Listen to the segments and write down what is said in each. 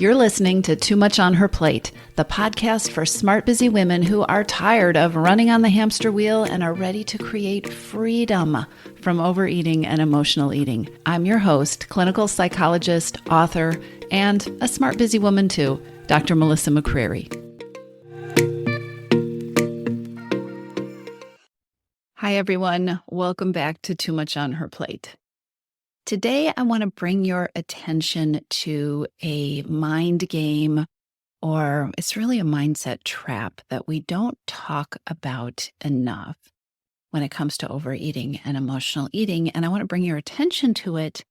You're listening to Too Much on Her Plate, the podcast for smart, busy women who are tired of running on the hamster wheel and are ready to create freedom from overeating and emotional eating. I'm your host, clinical psychologist, author, and a smart, busy woman too, Dr. Melissa McCreary. Hi, everyone. Welcome back to Too Much on Her Plate. Today, I want to bring your attention to a mind game, or it's really a mindset trap that we don't talk about enough when it comes to overeating and emotional eating. And I want to bring your attention to it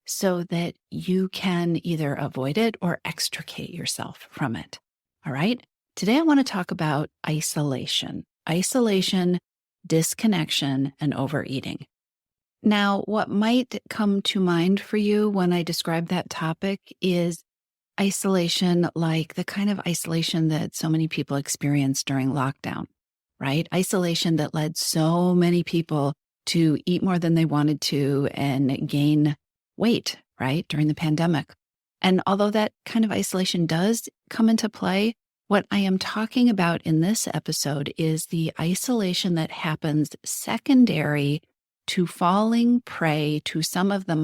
so that you can either avoid it or extricate yourself from it. All right? Today, I want to talk about isolation, disconnection, and overeating. Now, what might come to mind for you when I describe that topic is isolation, like the kind of isolation that so many people experienced during lockdown, right? Isolation that led so many people to eat more than they wanted to and gain weight, right, during the pandemic. And although that kind of isolation does come into play, what I am talking about in this episode is the isolation that happens secondary to falling prey to some of the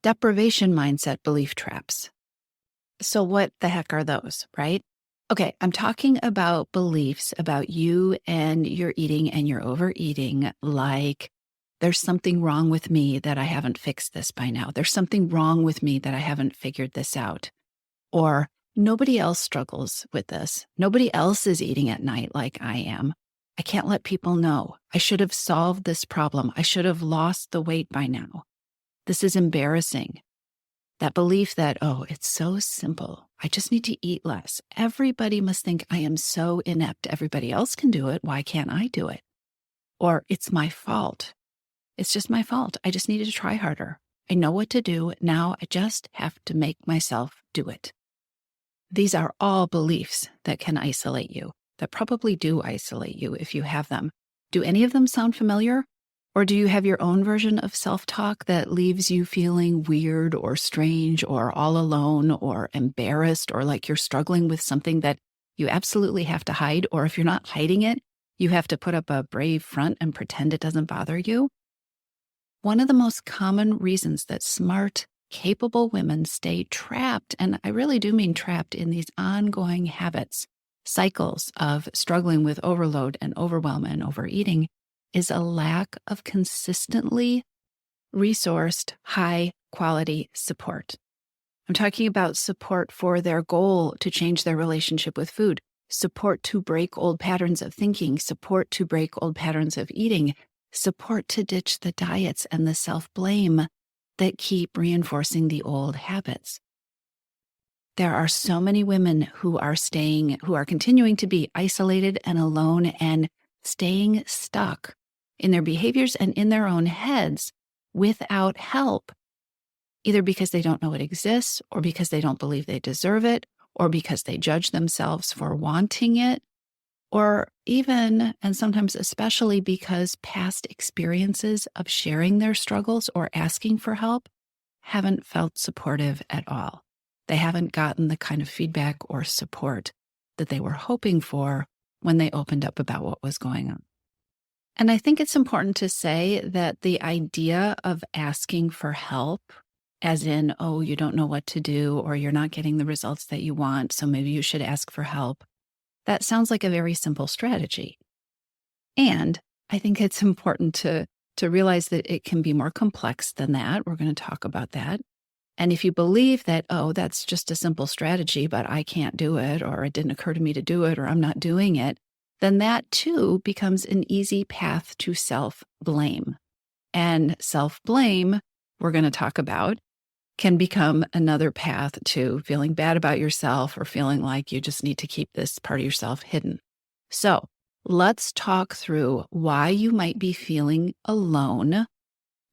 deprivation mindset belief traps. So what the heck are those, right? Okay, I'm talking about beliefs about you and your eating and your overeating, like there's something wrong with me that I haven't fixed this by now. There's something wrong with me that I haven't figured this out. Or nobody else struggles with this. Nobody else is eating at night like I am. I can't let people know. I should have solved this problem. I should have lost the weight by now. This is embarrassing. That belief that, oh, it's so simple. I just need to eat less. Everybody must think I am so inept. Everybody else can do it. Why can't I do it? Or it's my fault. It's just my fault. I just needed to try harder. I know what to do. Now I just have to make myself do it. These are all beliefs that can isolate you, that probably do isolate you if you have them. Do any of them sound familiar? Or do you have your own version of self-talk that leaves you feeling weird or strange or all alone or embarrassed or like you're struggling with something that you absolutely have to hide? Or if you're not hiding it, you have to put up a brave front and pretend it doesn't bother you? One of the most common reasons that smart, capable women stay trapped, and I really do mean trapped, in these ongoing habits, cycles of struggling with overload and overwhelm and overeating, is a lack of consistently resourced, high-quality support. I'm talking about support for their goal to change their relationship with food, support to break old patterns of thinking, support to break old patterns of eating, support to ditch the diets and the self-blame that keep reinforcing the old habits. There are so many women who are continuing to be isolated and alone and staying stuck in their behaviors and in their own heads without help, either because they don't know it exists or because they don't believe they deserve it or because they judge themselves for wanting it, or even, and sometimes especially, because past experiences of sharing their struggles or asking for help haven't felt supportive at all. They haven't gotten the kind of feedback or support that they were hoping for when they opened up about what was going on. And I think it's important to say that the idea of asking for help, as in, oh, you don't know what to do, or you're not getting the results that you want, so maybe you should ask for help, that sounds like a very simple strategy. And I think it's important to realize that it can be more complex than that. We're going to talk about that. And if you believe that, oh, that's just a simple strategy, but I can't do it, or it didn't occur to me to do it, or I'm not doing it, then that too becomes an easy path to self-blame. And self-blame, we're going to talk about, can become another path to feeling bad about yourself or feeling like you just need to keep this part of yourself hidden. So let's talk through why you might be feeling alone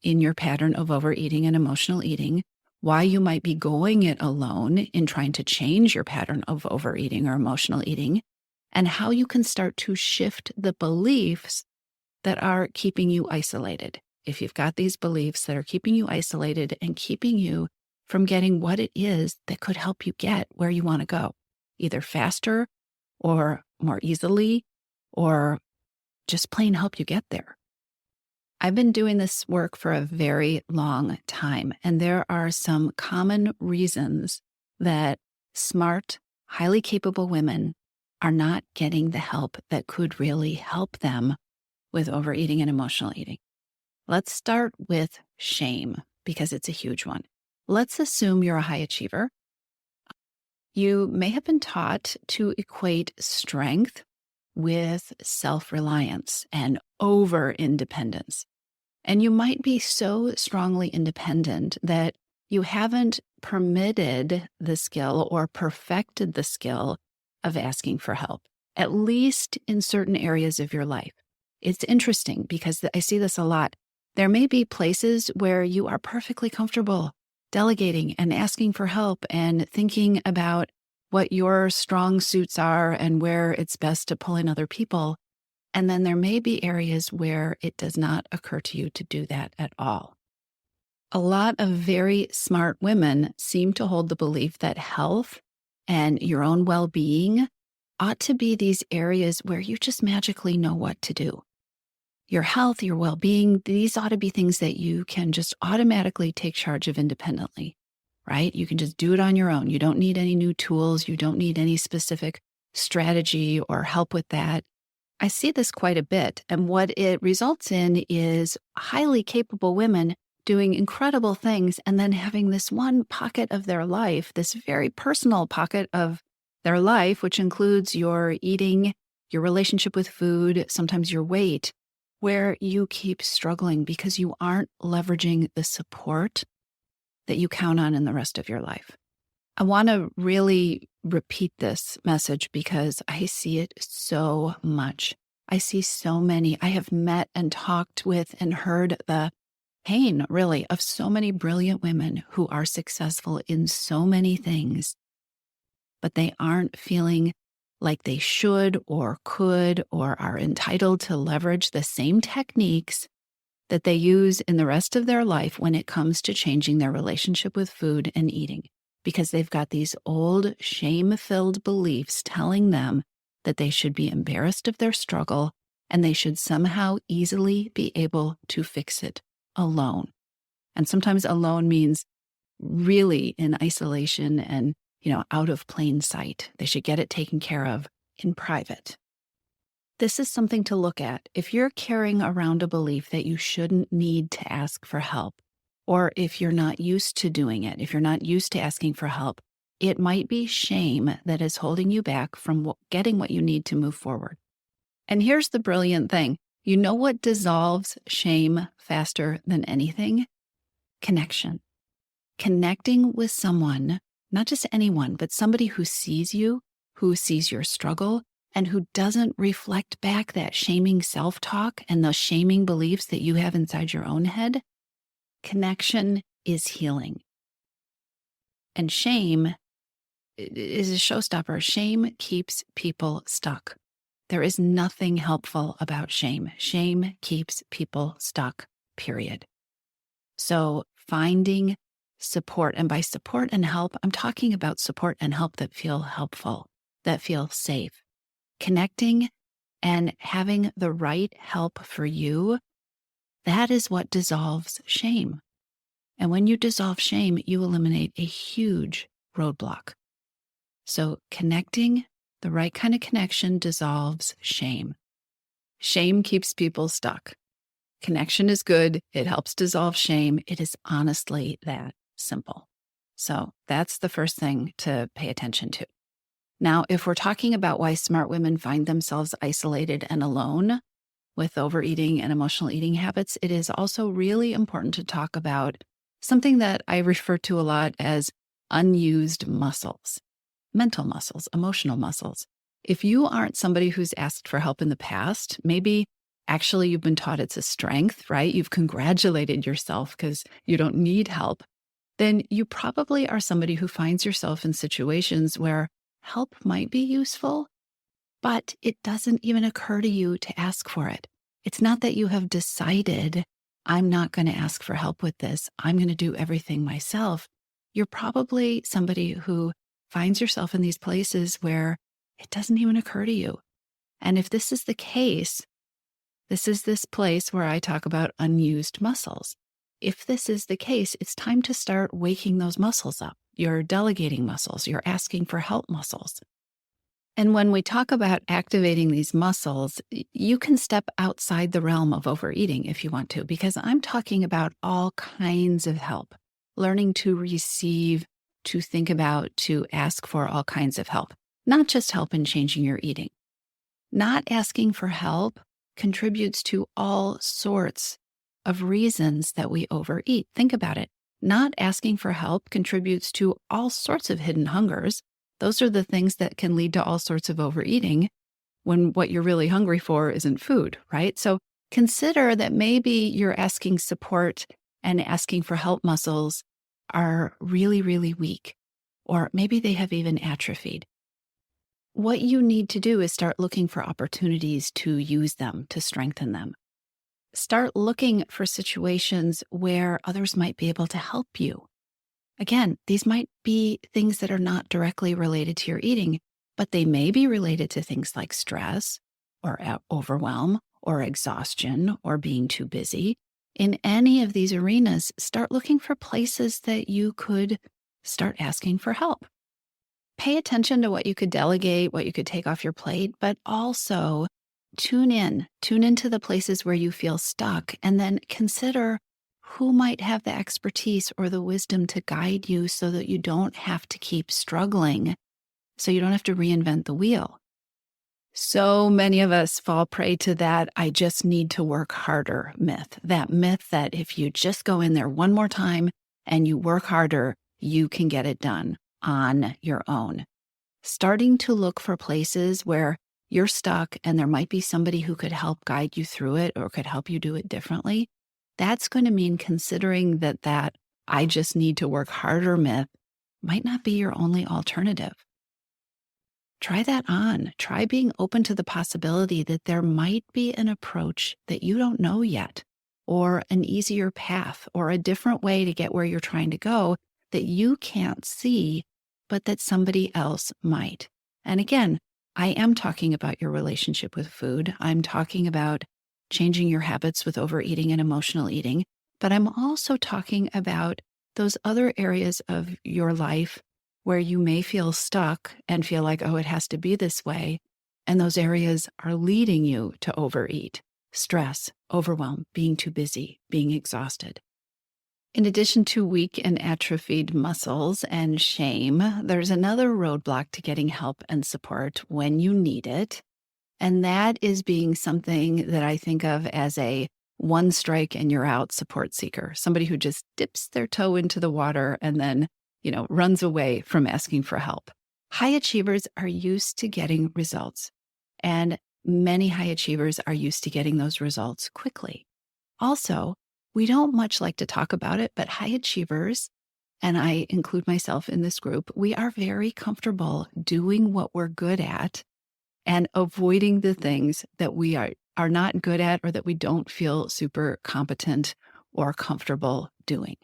in your pattern of overeating and emotional eating, why you might be going it alone in trying to change your pattern of overeating or emotional eating, and how you can start to shift the beliefs that are keeping you isolated. If you've got these beliefs that are keeping you isolated and keeping you from getting what it is that could help you get where you want to go, either faster or more easily, or just plain help you get there. I've been doing this work for a very long time, and there are some common reasons that smart, highly capable women are not getting the help that could really help them with overeating and emotional eating. Let's start with shame, because it's a huge one. Let's assume you're a high achiever. You may have been taught to equate strength with self-reliance and over-independence. And you might be so strongly independent that you haven't permitted the skill or perfected the skill of asking for help, at least in certain areas of your life. It's interesting because I see this a lot. There may be places where you are perfectly comfortable delegating and asking for help and thinking about what your strong suits are and where it's best to pull in other people. And then there may be areas where it does not occur to you to do that at all. A lot of very smart women seem to hold the belief that health and your own well-being ought to be these areas where you just magically know what to do. Your health, your well-being, these ought to be things that you can just automatically take charge of independently, right? You can just do it on your own. You don't need any new tools. You don't need any specific strategy or help with that. I see this quite a bit, and what it results in is highly capable women doing incredible things and then having this one pocket of their life, this very personal pocket of their life, which includes your eating, your relationship with food, sometimes your weight, where you keep struggling because you aren't leveraging the support that you count on in the rest of your life. I want to really repeat this message because I see it so much. I see so many. I have met and talked with and heard the pain, really, of so many brilliant women who are successful in so many things, but they aren't feeling like they should or could or are entitled to leverage the same techniques that they use in the rest of their life when it comes to changing their relationship with food and eating, because they've got these old shame-filled beliefs telling them that they should be embarrassed of their struggle and they should somehow easily be able to fix it alone. And sometimes alone means really in isolation and, out of plain sight. They should get it taken care of in private. This is something to look at. If you're carrying around a belief that you shouldn't need to ask for help, or if you're not used to doing it, if you're not used to asking for help, it might be shame that is holding you back from getting what you need to move forward. And here's the brilliant thing. You know what dissolves shame faster than anything? Connection. Connecting with someone, not just anyone, but somebody who sees you, who sees your struggle, and who doesn't reflect back that shaming self-talk and those shaming beliefs that you have inside your own head. Connection is healing. And shame is a showstopper. Shame keeps people stuck. There is nothing helpful about shame. Shame keeps people stuck, period. So finding support, and by support and help, I'm talking about support and help that feel helpful, that feel safe. Connecting and having the right help for you, that is what dissolves shame. And when you dissolve shame, you eliminate a huge roadblock. So connecting, the right kind of connection dissolves shame. Shame keeps people stuck. Connection is good. It helps dissolve shame. It is honestly that simple. So that's the first thing to pay attention to. Now, if we're talking about why smart women find themselves isolated and alone with overeating and emotional eating habits, it is also really important to talk about something that I refer to a lot as unused muscles, mental muscles, emotional muscles. If you aren't somebody who's asked for help in the past, maybe actually you've been taught it's a strength, right? You've congratulated yourself because you don't need help. Then you probably are somebody who finds yourself in situations where help might be useful, but it doesn't even occur to you to ask for it. It's not that you have decided, I'm not going to ask for help with this. I'm going to do everything myself. you're probably somebody who finds yourself in these places where it doesn't even occur to you. And if this is the case, this is this place where I talk about unused muscles. If this is the case, it's time to start waking those muscles up. Your delegating muscles, your asking for help muscles. And when we talk about activating these muscles, you can step outside the realm of overeating if you want to, because I'm talking about all kinds of help, learning to receive, to think about, to ask for all kinds of help, not just help in changing your eating. Not asking for help contributes to all sorts of reasons that we overeat. Think about it. Not asking for help contributes to all sorts of hidden hungers. Those are the things that can lead to all sorts of overeating when what you're really hungry for isn't food, right? So consider that maybe you're asking support and asking for help muscles are really, really weak, or maybe they have even atrophied. What you need to do is start looking for opportunities to use them, to strengthen them. Start looking for situations where others might be able to help you. Again, these might be things that are not directly related to your eating, but they may be related to things like stress or overwhelm or exhaustion or being too busy. In any of these arenas, start looking for places that you could start asking for help. Pay attention to what you could delegate, what you could take off your plate, but also tune into the places where you feel stuck, and then consider who might have the expertise or the wisdom to guide you so that you don't have to keep struggling, so you don't have to reinvent the wheel. So many of us fall prey to that "I just need to work harder" myth. That myth that if you just go in there one more time and you work harder, you can get it done on your own. Starting to look for places where you're stuck and there might be somebody who could help guide you through it or could help you do it differently, that's going to mean considering that "I just need to work harder" myth might not be your only alternative. Try that on. Try being open to the possibility that there might be an approach that you don't know yet, or an easier path, or a different way to get where you're trying to go that you can't see, but that somebody else might. And again, I am talking about your relationship with food. I'm talking about changing your habits with overeating and emotional eating, but I'm also talking about those other areas of your life where you may feel stuck and feel like, oh, it has to be this way. And those areas are leading you to overeat, stress, overwhelm, being too busy, being exhausted. In addition to weak and atrophied muscles and shame, there's another roadblock to getting help and support when you need it. And that is being something that I think of as a one strike and you're out support seeker, somebody who just dips their toe into the water and then runs away from asking for help. High achievers are used to getting results, and many high achievers are used to getting those results quickly. Also, we don't much like to talk about it, but high achievers, and I include myself in this group, we are very comfortable doing what we're good at and avoiding the things that we are not good at or that we don't feel super competent or comfortable doing.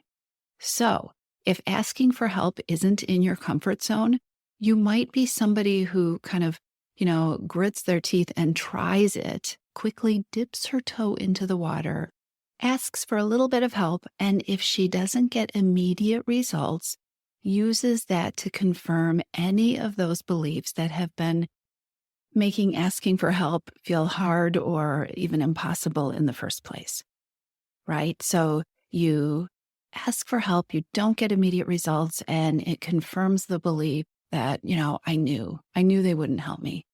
So, if asking for help isn't in your comfort zone, you might be somebody who kind of, grits their teeth and tries it, quickly dips her toe into the water, asks for a little bit of help, and if she doesn't get immediate results, uses that to confirm any of those beliefs that have been making asking for help feel hard or even impossible in the first place, right? So you ask for help, you don't get immediate results, and it confirms the belief that, I knew they wouldn't help me.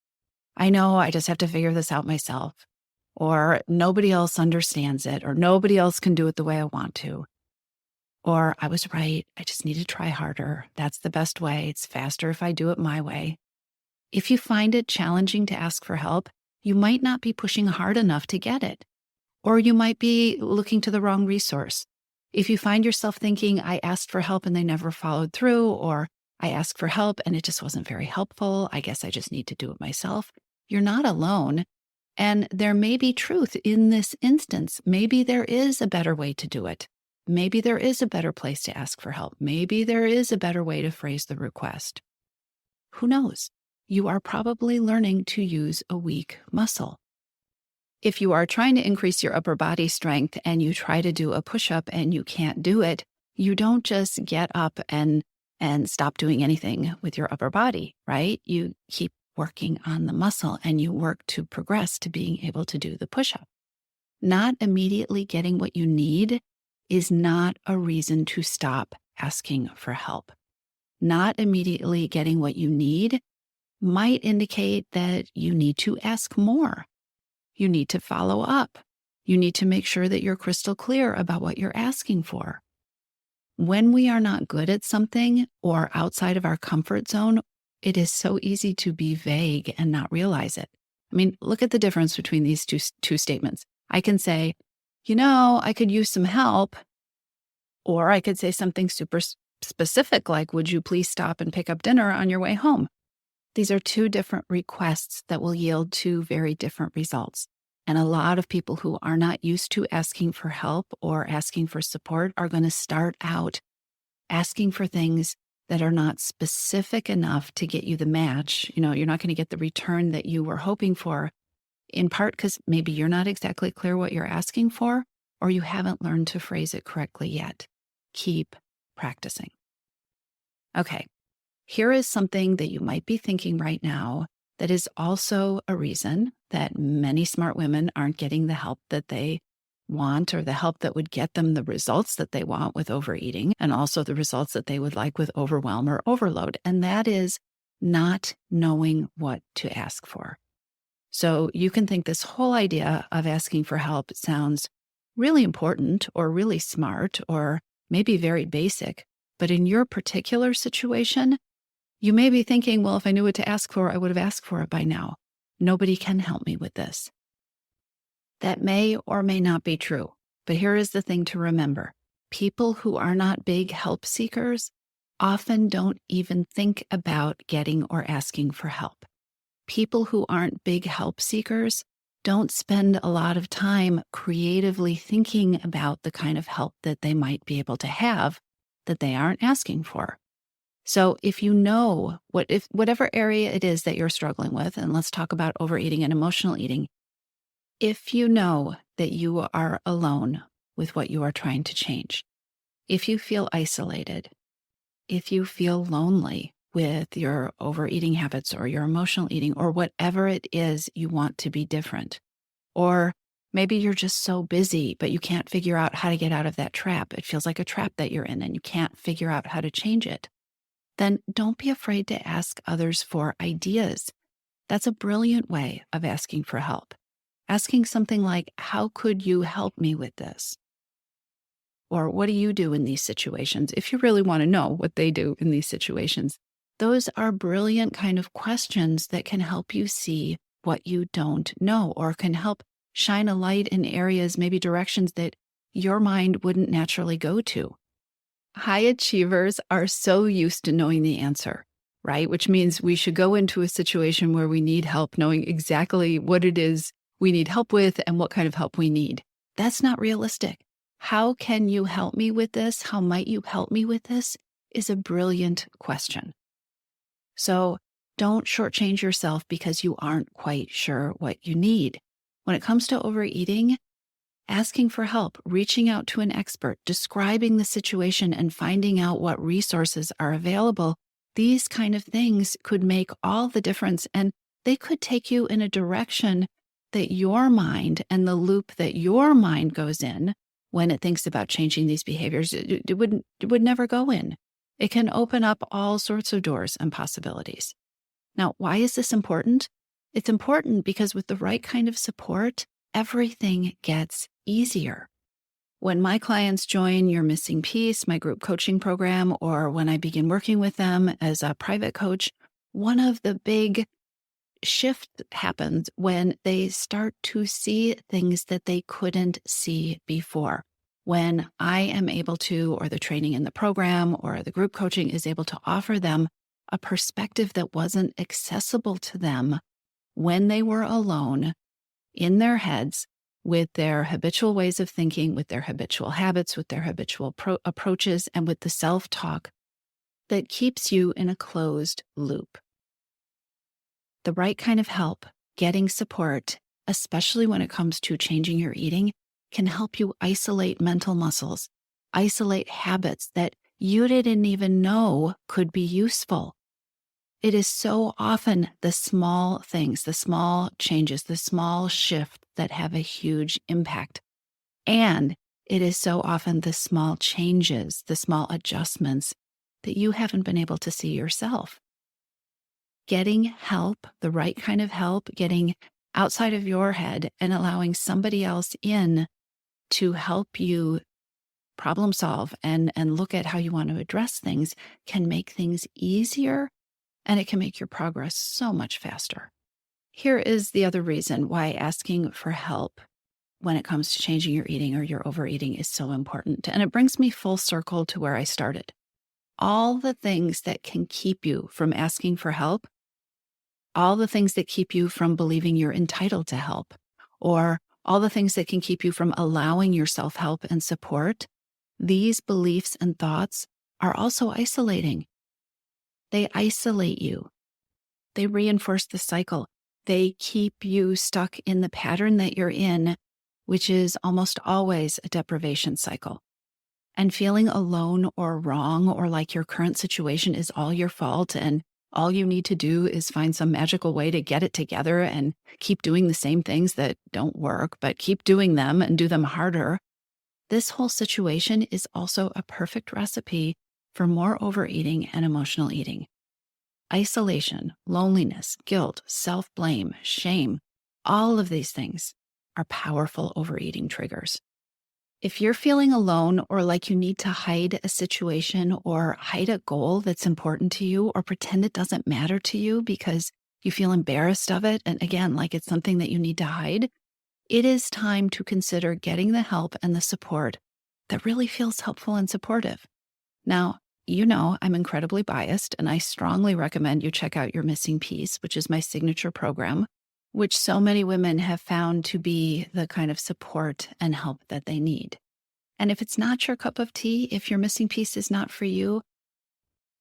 I know I just have to figure this out myself, or nobody else understands it, or nobody else can do it the way I want to, or I was right, I just need to try harder. That's the best way. It's faster if I do it my way. If you find it challenging to ask for help, you might not be pushing hard enough to get it, or you might be looking to the wrong resource. If you find yourself thinking, I asked for help and they never followed through, or I asked for help and it just wasn't very helpful, I guess I just need to do it myself, you're not alone. And there may be truth in this instance. Maybe there is a better way to do it. Maybe there is a better place to ask for help. Maybe there is a better way to phrase the request. Who knows? You are probably learning to use a weak muscle. If you are trying to increase your upper body strength and you try to do a push-up and you can't do it, you don't just get up and stop doing anything with your upper body, right? You keep working on the muscle and you work to progress to being able to do the push-up. Not immediately getting what you need is not a reason to stop asking for help. Not immediately getting what you need might indicate that you need to ask more. You need to follow up. You need to make sure that you're crystal clear about what you're asking for. When we are not good at something or outside of our comfort zone, it is so easy to be vague and not realize it. I mean, look at the difference between these two statements. I can say, I could use some help, or I could say something super specific like, would you please stop and pick up dinner on your way home? These are two different requests that will yield two very different results. And a lot of people who are not used to asking for help or asking for support are going to start out asking for things that are not specific enough to get you the match. You're not going to get the return that you were hoping for, in part because maybe you're not exactly clear what you're asking for, or you haven't learned to phrase it correctly yet. Keep practicing. Okay. Here is something that you might be thinking right now that is also a reason that many smart women aren't getting the help that they want, or the help that would get them the results that they want with overeating, and also the results that they would like with overwhelm or overload. And that is not knowing what to ask for. So you can think this whole idea of asking for help sounds really important or really smart or maybe very basic. But in your particular situation, you may be thinking, well, if I knew what to ask for, I would have asked for it by now. Nobody can help me with this. That may or may not be true. But here is the thing to remember. People who are not big help seekers often don't even think about getting or asking for help. People who aren't big help seekers don't spend a lot of time creatively thinking about the kind of help that they might be able to have that they aren't asking for. So if you know whatever area it is that you're struggling with, and let's talk about overeating and emotional eating, if you know that you are alone with what you are trying to change, if you feel isolated, if you feel lonely with your overeating habits or your emotional eating or whatever it is you want to be different, or maybe you're just so busy, but you can't figure out how to get out of that trap. It feels like a trap that you're in and you can't figure out how to change it. Then don't be afraid to ask others for ideas. That's a brilliant way of asking for help. Asking something like, how could you help me with this? Or what do you do in these situations? If you really want to know what they do in these situations, those are brilliant kind of questions that can help you see what you don't know, or can help shine a light in areas, maybe directions that your mind wouldn't naturally go to. High achievers are so used to knowing the answer, right? Which means we should go into a situation where we need help knowing exactly what it is we need help with and what kind of help we need. That's not realistic. How can you help me with this? How might you help me with this? Is a brilliant question. So don't shortchange yourself because you aren't quite sure what you need. When it comes to overeating, asking for help, reaching out to an expert, describing the situation and finding out what resources are available, these kind of things could make all the difference. And they could take you in a direction that your mind and the loop that your mind goes in when it thinks about changing these behaviors, it would never go in. It can open up all sorts of doors and possibilities. Now, why is this important? It's important because with the right kind of support, everything gets easier. When my clients join Your Missing Piece, my group coaching program, or when I begin working with them as a private coach, one of the big shifts happens when they start to see things that they couldn't see before. When I am able to, or the training in the program or the group coaching is able to offer them a perspective that wasn't accessible to them when they were alone in their heads, with their habitual ways of thinking, with their habitual habits, with their habitual approaches, and with the self-talk that keeps you in a closed loop. The right kind of help, getting support, especially when it comes to changing your eating, can help you isolate mental muscles, isolate habits that you didn't even know could be useful. It is so often the small things, the small changes, the small shift that have a huge impact. And it is so often the small changes, the small adjustments that you haven't been able to see yourself. Getting help, the right kind of help, getting outside of your head and allowing somebody else in to help you problem solve and look at how you want to address things can make things easier, and it can make your progress so much faster. Here is the other reason why asking for help when it comes to changing your eating or your overeating is so important. And it brings me full circle to where I started. All the things that can keep you from asking for help, all the things that keep you from believing you're entitled to help, or all the things that can keep you from allowing yourself help and support, these beliefs and thoughts are also isolating. They isolate you. They reinforce the cycle. They keep you stuck in the pattern that you're in, which is almost always a deprivation cycle. And feeling alone or wrong or like your current situation is all your fault and all you need to do is find some magical way to get it together and keep doing the same things that don't work, but keep doing them and do them harder. This whole situation is also a perfect recipe for more overeating and emotional eating. Isolation, loneliness, guilt, self-blame, shame, all of these things are powerful overeating triggers. If you're feeling alone or like you need to hide a situation or hide a goal that's important to you or pretend it doesn't matter to you because you feel embarrassed of it, and again, like it's something that you need to hide, it is time to consider getting the help and the support that really feels helpful and supportive. Now, you know I'm incredibly biased, and I strongly recommend you check out Your Missing Piece, which is my signature program, which so many women have found to be the kind of support and help that they need. And if it's not your cup of tea, if Your Missing Piece is not for you,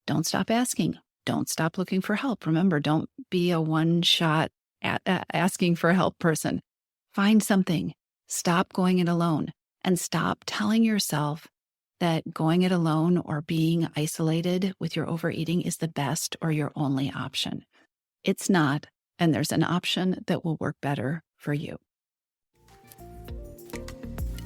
don't stop asking. Don't stop looking for help. Remember, don't be a one-shot asking for help person. Find something. Stop going it alone, and stop telling yourself that going it alone or being isolated with your overeating is the best or your only option. It's not, and there's an option that will work better for you.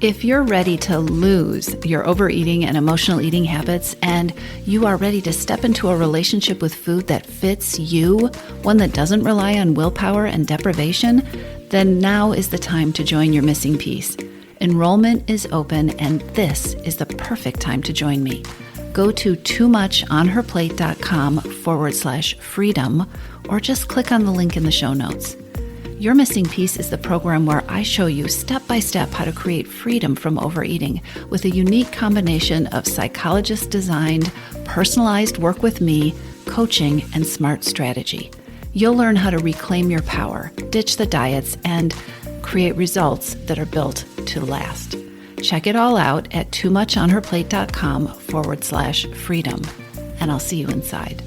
If you're ready to lose your overeating and emotional eating habits, and you are ready to step into a relationship with food that fits you, one that doesn't rely on willpower and deprivation, then now is the time to join Your Missing Piece. Enrollment is open, and this is the perfect time to join me. Go to toomuchonherplate.com/freedom, or just click on the link in the show notes. Your Missing Piece is the program where I show you step-by-step how to create freedom from overeating with a unique combination of psychologist-designed, personalized work with me, coaching, and smart strategy. You'll learn how to reclaim your power, ditch the diets, and create results that are built to last. Check it all out at toomuchonherplate.com/freedom, and I'll see you inside.